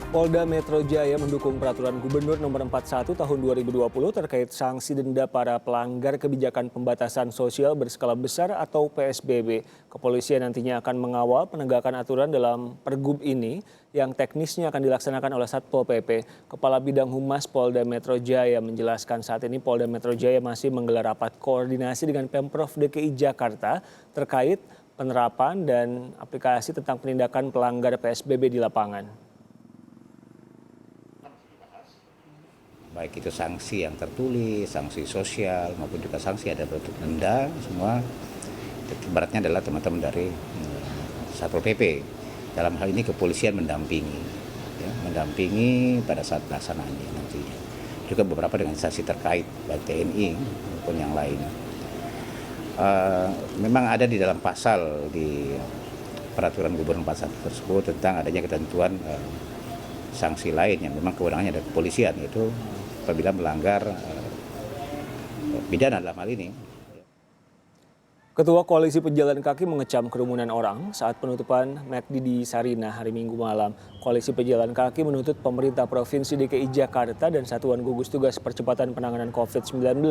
Polda Metro Jaya mendukung peraturan Gubernur Nomor 41 Tahun 2020 terkait sanksi denda para pelanggar kebijakan pembatasan sosial berskala besar atau PSBB. Kepolisian nantinya akan mengawal penegakan aturan dalam Pergub ini yang teknisnya akan dilaksanakan oleh Satpol PP. Kepala Bidang Humas Polda Metro Jaya menjelaskan saat ini Polda Metro Jaya masih menggelar rapat koordinasi dengan Pemprov DKI Jakarta terkait penerapan dan aplikasi tentang penindakan pelanggar PSBB di lapangan. Baik itu sanksi yang tertulis, sanksi sosial maupun juga sanksi ada bentuk denda, semua ibaratnya adalah teman-teman dari Satpol PP. Dalam hal ini kepolisian mendampingi, mendampingi pada saat pelaksanaannya nantinya. Juga beberapa dengan instansi terkait, baik TNI maupun yang lain. Memang ada di dalam pasal di peraturan Gubernur 41 tersebut tentang adanya ketentuan sanksi lain yang memang kewenangannya dari kepolisian, yaitu apabila melanggar pidana dalam hal ini. Ketua Koalisi Pejalan Kaki mengecam kerumunan orang saat penutupan McD di Sarinah hari Minggu malam. Koalisi Pejalan Kaki menuntut pemerintah Provinsi DKI Jakarta dan Satuan Gugus Tugas Percepatan Penanganan COVID-19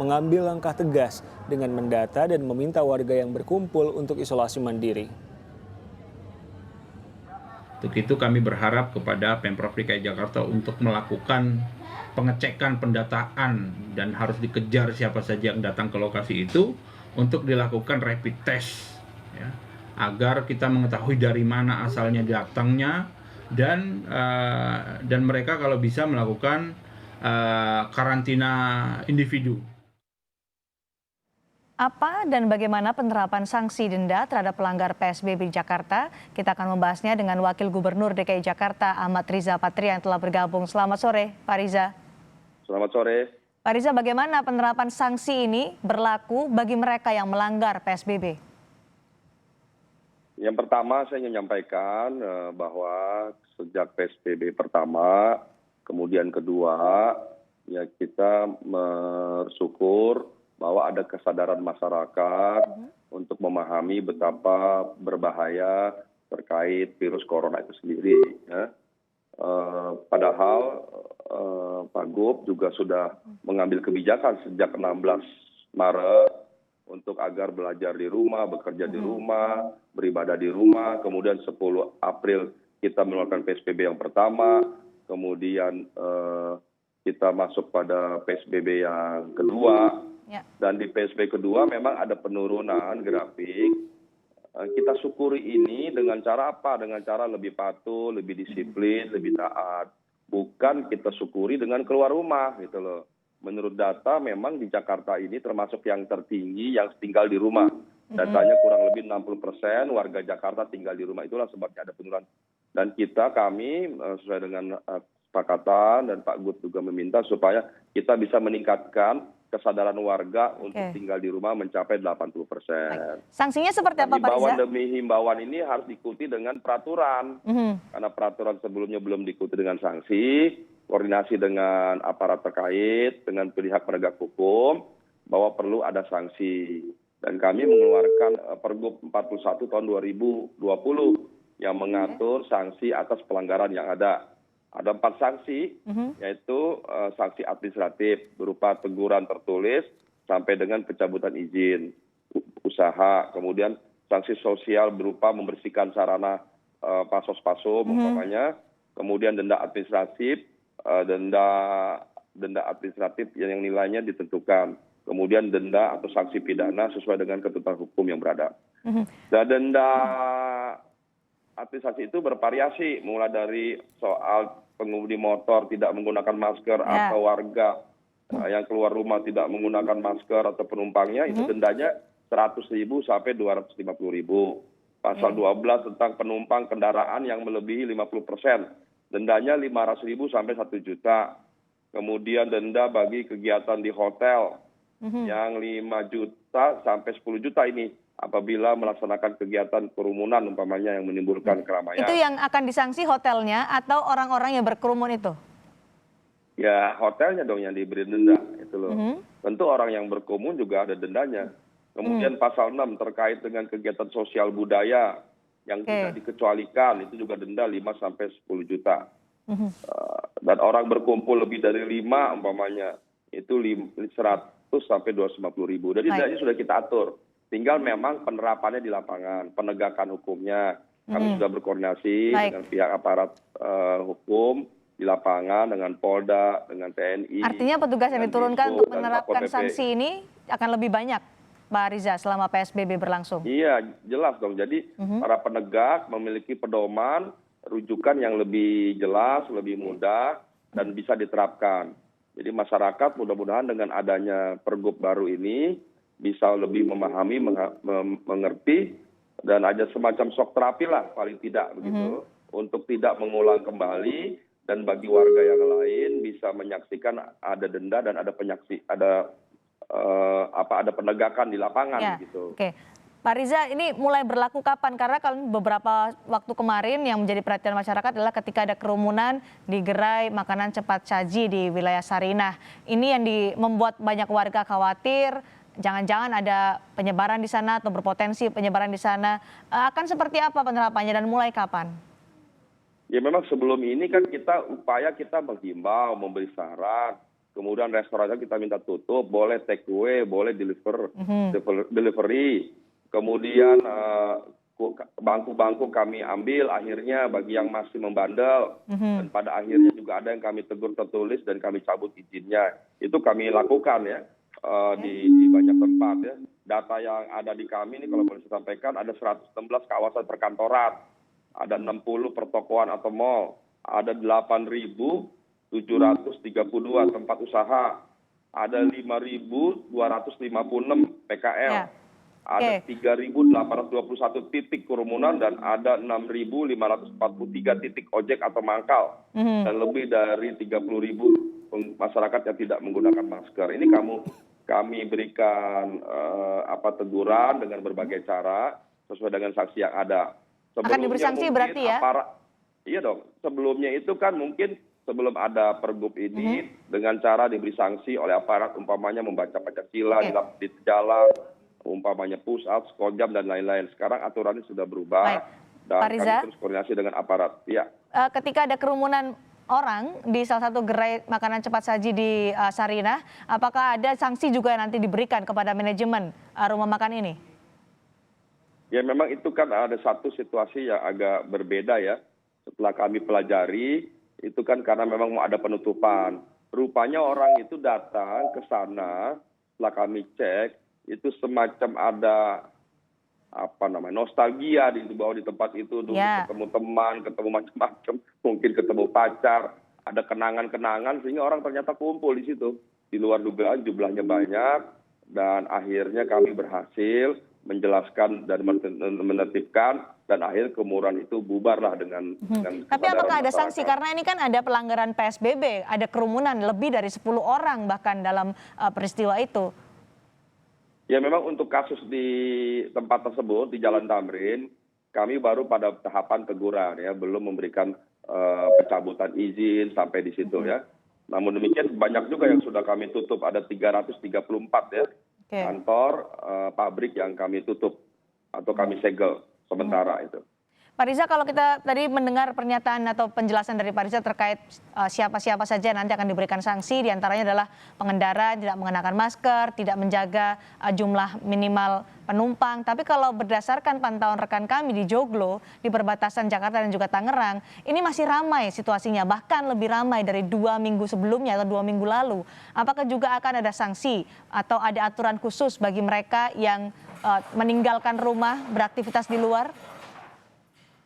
mengambil langkah tegas dengan mendata dan meminta warga yang berkumpul untuk isolasi mandiri. Untuk itu kami berharap kepada Pemprov DKI Jakarta untuk melakukan pengecekan, pendataan, dan harus dikejar siapa saja yang datang ke lokasi itu untuk dilakukan rapid test, ya, agar kita mengetahui dari mana asalnya datangnya dan mereka kalau bisa melakukan karantina individu. Apa dan bagaimana penerapan sanksi denda terhadap pelanggar PSBB di Jakarta? Kita akan membahasnya dengan Wakil Gubernur DKI Jakarta Ahmad Riza Patria yang telah bergabung. Selamat sore, Pak Riza. Selamat sore. Pak Riza, bagaimana penerapan sanksi ini berlaku bagi mereka yang melanggar PSBB? Yang pertama saya ingin menyampaikan bahwa sejak PSBB pertama, kemudian kedua, ya kita bersyukur bahwa ada kesadaran masyarakat untuk memahami betapa berbahaya terkait virus corona itu sendiri. Ya. Padahal Pak Gub juga sudah mengambil kebijakan sejak 16 Maret untuk agar belajar di rumah, bekerja di rumah, beribadah di rumah. Kemudian 10 April kita melakukan PSBB yang pertama, kemudian kita masuk pada PSBB yang kedua. Dan di PSBB kedua memang ada penurunan grafik. Kita syukuri ini dengan cara apa? Dengan cara lebih patuh, lebih disiplin, lebih taat. Bukan kita syukuri dengan keluar rumah gitu loh. Menurut data memang di Jakarta ini termasuk yang tertinggi yang tinggal di rumah. Datanya kurang lebih 60% warga Jakarta tinggal di rumah. Itulah sebabnya ada penurunan. Dan kami sesuai dengan kesepakatan dan Pak Gub juga meminta supaya kita bisa meningkatkan kesadaran warga untuk tinggal di rumah mencapai 80%. Sanksinya seperti apa, Pak Riza? Himbauan demi himbauan ini harus diikuti dengan peraturan. Karena peraturan sebelumnya belum diikuti dengan sanksi, koordinasi dengan aparat terkait, dengan pihak penegak hukum, bahwa perlu ada sanksi. Dan kami mengeluarkan Pergub 41 tahun 2020 yang mengatur sanksi atas pelanggaran yang ada. Ada 4 sanksi, yaitu sanksi administratif berupa teguran tertulis sampai dengan pencabutan izin usaha. Kemudian sanksi sosial berupa membersihkan sarana pasos-paso umpamanya. Kemudian denda administratif, denda administratif yang nilainya ditentukan. Kemudian denda atau sanksi pidana sesuai dengan ketentuan hukum yang berada. Dan denda administrasi itu bervariasi, mulai dari soal pengemudi motor tidak menggunakan masker atau warga yang keluar rumah tidak menggunakan masker atau penumpangnya, itu dendanya 100.000 sampai 250.000. Pasal 12 tentang penumpang kendaraan yang melebihi 50%, dendanya 500.000 sampai 1 juta. Kemudian denda bagi kegiatan di hotel yang 5 juta sampai 10 juta ini apabila melaksanakan kegiatan kerumunan umpamanya yang menimbulkan keramaian. Itu yang akan disanksi hotelnya atau orang-orang yang berkerumun itu? Ya hotelnya dong yang diberi denda itu loh. Tentu orang yang berkerumun juga ada dendanya. Kemudian pasal 6 terkait dengan kegiatan sosial budaya yang tidak dikecualikan itu juga denda 5 sampai 10 juta. Dan orang berkumpul lebih dari 5 umpamanya, itu 100 sampai 250.000. Jadi dendanya sudah kita atur. Tinggal memang penerapannya di lapangan, penegakan hukumnya. Kami sudah berkoordinasi dengan pihak aparat hukum di lapangan, dengan Polda, dengan TNI. Artinya petugas yang diturunkan untuk menerapkan sanksi ini akan lebih banyak, Pak Riza, selama PSBB berlangsung? Iya, jelas dong. Jadi para penegak memiliki pedoman, rujukan yang lebih jelas, lebih mudah, dan bisa diterapkan. Jadi masyarakat mudah-mudahan dengan adanya pergub baru ini bisa lebih memahami, mengerti, dan ada semacam shock terapi lah paling tidak begitu, untuk tidak mengulang kembali, dan bagi warga yang lain bisa menyaksikan ada denda dan ada penegakan di lapangan gitu. Oke. Pak Riza, ini mulai berlaku kapan? Karena kalau beberapa waktu kemarin yang menjadi perhatian masyarakat adalah ketika ada kerumunan di gerai makanan cepat saji di wilayah Sarinah. Ini yang membuat banyak warga khawatir, jangan-jangan ada penyebaran di sana atau berpotensi penyebaran di sana. Akan seperti apa penerapannya dan mulai kapan? Ya memang sebelum ini kan kita menghimbau, memberi saran. Kemudian restorannya kita minta tutup, boleh take away, boleh delivery. Kemudian bangku-bangku kami ambil akhirnya bagi yang masih membandel. Dan pada akhirnya juga ada yang kami tegur tertulis dan kami cabut izinnya. Itu kami lakukan ya di banyak tempat ya. Data yang ada di kami ini kalau boleh saya sampaikan ada 116 kawasan perkantoran. Ada 60 pertokoan atau mall. Ada 8.732 tempat usaha. Ada 5.256 PKL. Ya. Ada 3.821 titik kerumunan dan ada 6.543 titik ojek atau mangkal. Dan lebih dari 30.000 masyarakat yang tidak menggunakan masker. Ini kami berikan teguran dengan berbagai cara sesuai dengan sanksi yang ada. Akan diberi sanksi berarti ya? Iya dong. Sebelumnya itu kan mungkin sebelum ada pergub ini dengan cara diberi sanksi oleh aparat, umpamanya membaca Pancasila di jalan, umpamanya push up, skojam dan lain-lain. Sekarang aturannya sudah berubah. Dan Pak Riza, kami terus koordinasi dengan aparat. Ya. Ketika ada kerumunan orang di salah satu gerai makanan cepat saji di Sarinah, apakah ada sanksi juga yang nanti diberikan kepada manajemen rumah makan ini? Ya memang itu kan ada satu situasi yang agak berbeda ya. Setelah kami pelajari, itu kan karena memang mau ada penutupan. Rupanya orang itu datang ke sana, setelah kami cek, itu semacam ada nostalgia di bawah di tempat itu, dulu ketemu teman, ketemu macam-macam, mungkin ketemu pacar, ada kenangan-kenangan sehingga orang ternyata kumpul di situ. Di luar dugaan jumlahnya banyak dan akhirnya kami berhasil menjelaskan dan menertibkan dan akhir kerumunan itu bubarlah dengan Tapi apakah ada sanksi? Karena ini kan ada pelanggaran PSBB, ada kerumunan lebih dari 10 orang bahkan dalam peristiwa itu. Ya memang untuk kasus di tempat tersebut di Jalan Tamrin, kami baru pada tahapan teguran ya, belum memberikan pencabutan izin sampai di situ ya. Namun demikian banyak juga yang sudah kami tutup, ada 334 ya kantor, pabrik yang kami tutup atau kami segel sementara itu. Pak Riza, kalau kita tadi mendengar pernyataan atau penjelasan dari Pak Riza terkait siapa-siapa saja nanti akan diberikan sanksi, diantaranya adalah pengendara tidak mengenakan masker, tidak menjaga jumlah minimal penumpang. Tapi kalau berdasarkan pantauan rekan kami di Joglo, di perbatasan Jakarta dan juga Tangerang, ini masih ramai situasinya, bahkan lebih ramai dari 2 minggu sebelumnya atau 2 minggu lalu. Apakah juga akan ada sanksi atau ada aturan khusus bagi mereka yang meninggalkan rumah, beraktivitas di luar?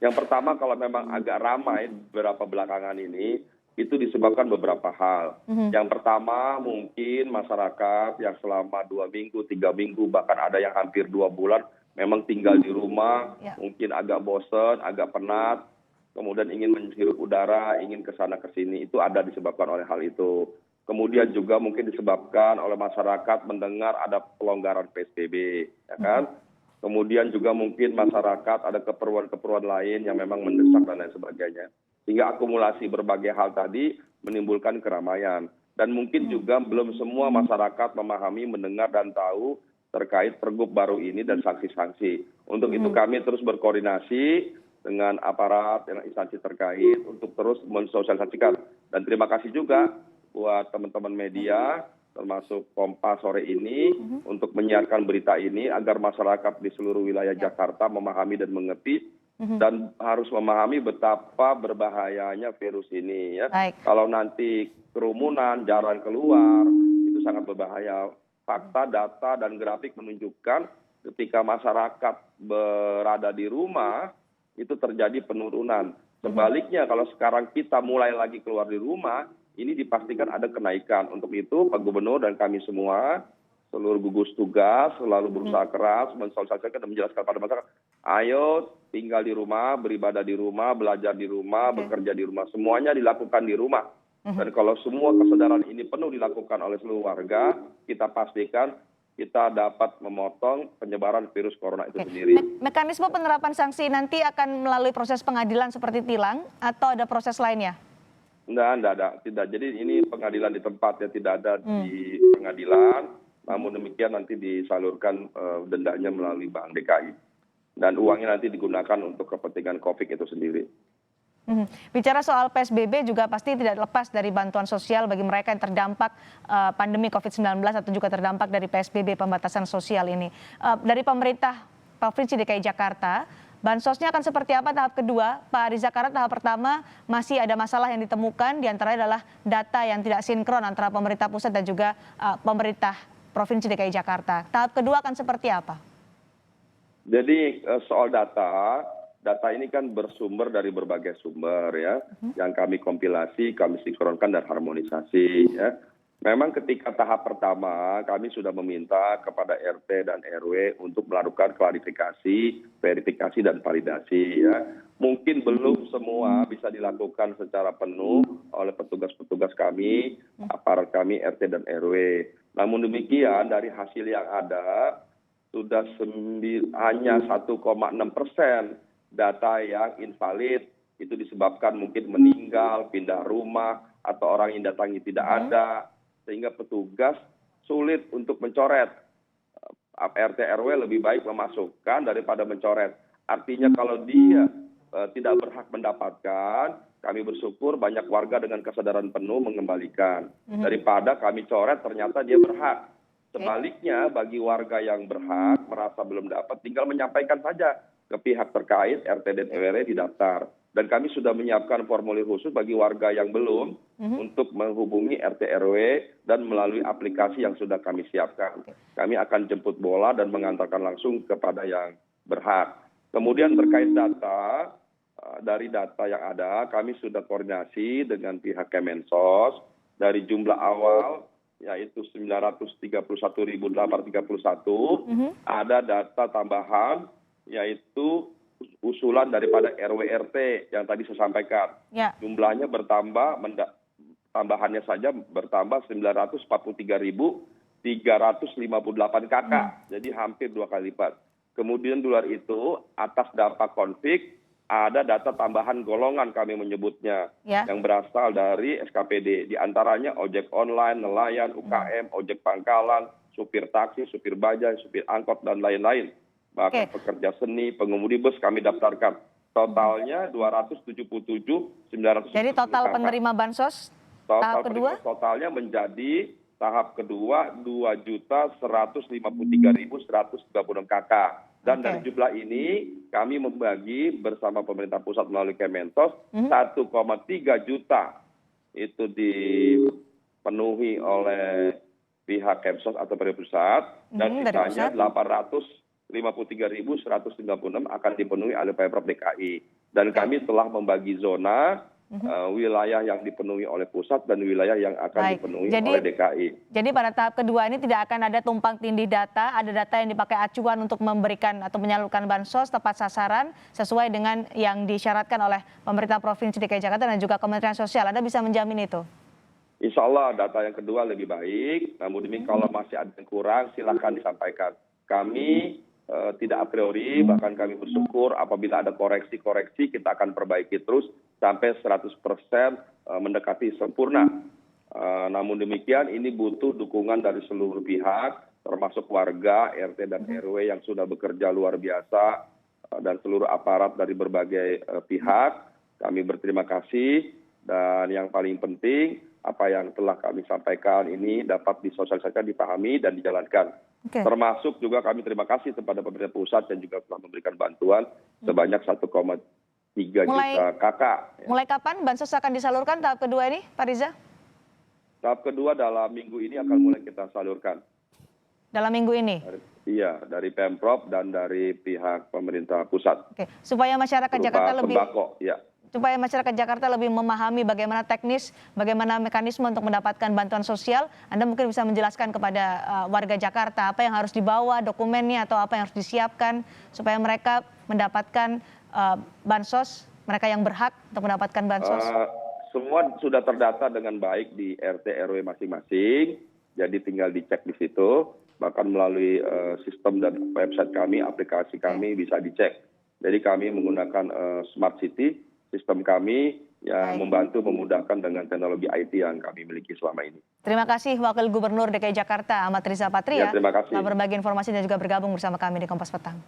Yang pertama kalau memang agak ramai beberapa belakangan ini, itu disebabkan beberapa hal. Yang pertama mungkin masyarakat yang selama 2 minggu, 3 minggu, bahkan ada yang hampir 2 bulan memang tinggal di rumah, mungkin agak bosan, agak penat, kemudian ingin menghirup udara, ingin kesana kesini, itu ada disebabkan oleh hal itu. Kemudian juga mungkin disebabkan oleh masyarakat mendengar ada pelonggaran PSBB, ya kan? Kemudian juga mungkin masyarakat ada keperluan-keperluan lain yang memang mendesak dan lain sebagainya. Sehingga akumulasi berbagai hal tadi menimbulkan keramaian. Dan mungkin juga belum semua masyarakat memahami, mendengar dan tahu terkait pergub baru ini dan sanksi-sanksi. Untuk itu kami terus berkoordinasi dengan aparat, dengan instansi terkait untuk terus mensosialisasikan. Dan terima kasih juga buat teman-teman media, termasuk Kompas sore ini, untuk menyiarkan berita ini agar masyarakat di seluruh wilayah Jakarta memahami dan mengerti, dan harus memahami betapa berbahayanya virus ini. Ya. Baik. Kalau nanti kerumunan, jalan keluar, itu sangat berbahaya. Fakta, data, dan grafik menunjukkan ketika masyarakat berada di rumah, itu terjadi penurunan. Sebaliknya kalau sekarang kita mulai lagi keluar di rumah, ini dipastikan ada kenaikan. Untuk itu Pak Gubernur dan kami semua, seluruh gugus tugas selalu berusaha keras mensosialisasikan dan menjelaskan pada masyarakat, ayo tinggal di rumah, beribadah di rumah, belajar di rumah, bekerja di rumah, semuanya dilakukan di rumah. Dan kalau semua kesadaran ini penuh dilakukan oleh seluruh warga, kita pastikan kita dapat memotong penyebaran virus corona itu sendiri. Mekanisme penerapan sanksi nanti akan melalui proses pengadilan seperti tilang atau ada proses lainnya? Tidak. Jadi ini pengadilan di tempat, ya, tidak ada di pengadilan. Namun demikian nanti disalurkan dendanya melalui Bank DKI. Dan uangnya nanti digunakan untuk kepentingan COVID itu sendiri. Bicara soal PSBB juga pasti tidak lepas dari bantuan sosial bagi mereka yang terdampak pandemi COVID-19 atau juga terdampak dari PSBB pembatasan sosial ini. Dari pemerintah Provinsi DKI Jakarta, bansosnya akan seperti apa tahap kedua? Pak Riza, karena tahap pertama masih ada masalah yang ditemukan, diantaranya adalah data yang tidak sinkron antara pemerintah pusat dan juga pemerintah Provinsi DKI Jakarta. Tahap kedua akan seperti apa? Jadi soal data ini kan bersumber dari berbagai sumber, ya, yang kami kompilasi, kami sinkronkan dan harmonisasi. Ya. Memang ketika tahap pertama kami sudah meminta kepada RT dan RW untuk melakukan klarifikasi, verifikasi dan validasi. Ya. Mungkin belum semua bisa dilakukan secara penuh oleh petugas-petugas kami, aparat kami RT dan RW. Namun demikian dari hasil yang ada sudah hanya 1,6% data yang invalid, itu disebabkan mungkin meninggal, pindah rumah, atau orang yang datangi tidak ada, sehingga petugas sulit untuk mencoret. RT RW lebih baik memasukkan daripada mencoret. Artinya kalau dia tidak berhak mendapatkan, kami bersyukur banyak warga dengan kesadaran penuh mengembalikan. Daripada kami coret ternyata dia berhak. Sebaliknya bagi warga yang berhak merasa belum dapat, tinggal menyampaikan saja ke pihak terkait RT dan RW didaftar. Dan kami sudah menyiapkan formulir khusus bagi warga yang belum untuk menghubungi RT RW dan melalui aplikasi yang sudah kami siapkan. Kami akan jemput bola dan mengantarkan langsung kepada yang berhak. Kemudian terkait data, dari data yang ada kami sudah koordinasi dengan pihak Kemensos dari jumlah awal yaitu 931.831, ada data tambahan yaitu usulan daripada RW-RT yang tadi saya sampaikan. Ya. Jumlahnya bertambah, tambahannya saja bertambah 943.358 KK, jadi hampir 2 kali lipat. Kemudian di luar itu, atas data konflik, ada data tambahan golongan kami menyebutnya, yang berasal dari SKPD. Di antaranya ojek online, nelayan, UKM, ojek pangkalan, supir taksi, supir bajai, supir angkot, dan lain-lain. Bahkan pekerja seni, pengemudi bus kami daftarkan. Totalnya 277.900. Jadi total penerima bansos tahap kedua? Totalnya menjadi tahap kedua 2.153.136 KK. Dan dari jumlah ini kami membagi bersama pemerintah pusat melalui Kemensos 1,3 juta itu dipenuhi oleh pihak Kemsos atau pemerintah pusat, dan sisanya 853.136 akan dipenuhi oleh Pemprov DKI. Dan kami telah membagi zona wilayah yang dipenuhi oleh pusat dan wilayah yang akan dipenuhi oleh DKI. Jadi pada tahap kedua ini tidak akan ada tumpang tindih data, ada data yang dipakai acuan untuk memberikan atau menyalurkan bansos tepat sasaran sesuai dengan yang disyaratkan oleh pemerintah Provinsi DKI Jakarta dan juga Kementerian Sosial. Anda bisa menjamin itu? Insya Allah data yang kedua lebih baik, namun demikian kalau masih ada yang kurang silakan disampaikan. Kami tidak a priori, bahkan kami bersyukur apabila ada koreksi-koreksi kita akan perbaiki terus sampai 100% mendekati sempurna. Namun demikian ini butuh dukungan dari seluruh pihak, termasuk warga, RT dan RW yang sudah bekerja luar biasa dan seluruh aparat dari berbagai pihak. Kami berterima kasih dan yang paling penting apa yang telah kami sampaikan ini dapat disosialisasikan, dipahami dan dijalankan. Oke. Termasuk juga kami terima kasih kepada pemerintah pusat yang juga telah memberikan bantuan sebanyak 1,3 juta kakak. Mulai kapan bansos akan disalurkan tahap kedua ini, Pak Riza? Tahap kedua dalam minggu ini akan mulai kita salurkan. Dalam minggu ini? Iya, dari Pemprov dan dari pihak pemerintah pusat. Oke, supaya masyarakat Berupa Jakarta lebih sembako, ya. supaya masyarakat Jakarta lebih memahami bagaimana teknis, bagaimana mekanisme untuk mendapatkan bantuan sosial, Anda mungkin bisa menjelaskan kepada warga Jakarta apa yang harus dibawa, dokumennya atau apa yang harus disiapkan supaya mereka mendapatkan bansos, mereka yang berhak untuk mendapatkan bansos. Semua sudah terdata dengan baik di RT RW masing-masing, jadi tinggal dicek di situ, bahkan melalui sistem dan website kami, aplikasi kami bisa dicek. Jadi kami menggunakan Smart City, sistem kami yang membantu memudahkan dengan teknologi IT yang kami miliki selama ini. Terima kasih Wakil Gubernur DKI Jakarta Ahmad Riza Patria Ya, terima kasih. telah berbagi informasi dan juga bergabung bersama kami di Kompas Petang.